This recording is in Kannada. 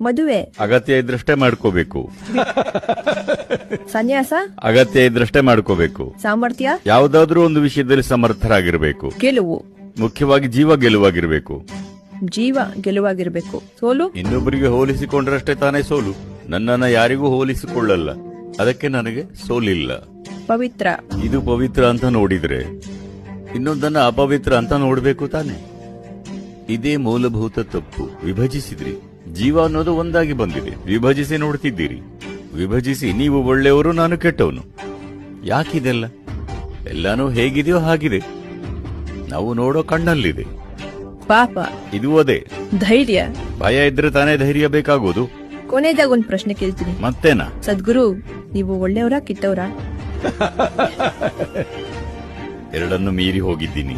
ಮದುವೆ, ಅಗತ್ಯ ಇದ್ರಷ್ಟೇ ಮಾಡ್ಕೋಬೇಕು. ಸನ್ಯಾಸ, ಅಗತ್ಯ ಇದ್ರಷ್ಟೇ ಮಾಡ್ಕೋಬೇಕು. ಸಾಮರ್ಥ್ಯ, ಯಾವುದಾದ್ರೂ ಒಂದು ವಿಷಯದಲ್ಲಿ ಸಮರ್ಥರಾಗಿರ್ಬೇಕು. ಗೆಲುವು, ಮುಖ್ಯವಾಗಿ ಜೀವ ಗೆಲುವಾಗಿರ್ಬೇಕು. ಜೀವ ಗೆಲುವಾಗಿರ್ಬೇಕು. ಸೋಲು, ಇನ್ನೊಬ್ಬರಿಗೆ ಹೋಲಿಸಿಕೊಂಡ್ರಷ್ಟೇ ತಾನೇ ಸೋಲು. ನನ್ನನ್ನ ಯಾರಿಗೂ ಹೋಲಿಸಿಕೊಳ್ಳಲ್ಲ, ಅದಕ್ಕೆ ನನಗೆ ಸೋಲಿಲ್ಲ. ಪವಿತ್ರ, ಇದು ಪವಿತ್ರ ಅಂತ ನೋಡಿದ್ರೆ ಇನ್ನೊಂದನ್ನ ಅಪವಿತ್ರ ಅಂತ ನೋಡ್ಬೇಕು ತಾನೆ. ಇದೇ ಮೂಲಭೂತ ತಪ್ಪು. ವಿಭಜಿಸಿದ್ರಿ. ಜೀವ ಅನ್ನೋದು ಒಂದಾಗಿ ಬಂದಿದೆ, ವಿಭಜಿಸಿ ನೋಡ್ತಿದ್ದೀರಿ. ವಿಭಜಿಸಿ ನೀವು ಒಳ್ಳೆಯವರು, ನಾನು ಕೆಟ್ಟವನು. ಯಾಕಿದೆಲ್ಲ? ಎಲ್ಲಾನು ಹೇಗಿದೆಯೋ ಹಾಗಿದೆ, ನಾವು ನೋಡೋ ಕಣ್ಣಲ್ಲಿದೆ. ಪಾಪ, ಇದು ಅದೇ ಧೈರ್ಯ. ಭಯ ಇದ್ರೆ ತಾನೇ ಧೈರ್ಯ ಬೇಕಾಗೋದು. ಕೊನೆದಾಗ ಒಂದ್ ಪ್ರಶ್ನೆ ಕೇಳ್ತೀನಿ. ಮತ್ತೇನಾ? ಸದ್ಗುರು, ನೀವು ಒಳ್ಳೆಯವರಾ ಕೆಟ್ಟವರಾ? ಎರಡನ್ನು ಮೀರಿ ಹೋಗಿದ್ದೀನಿ.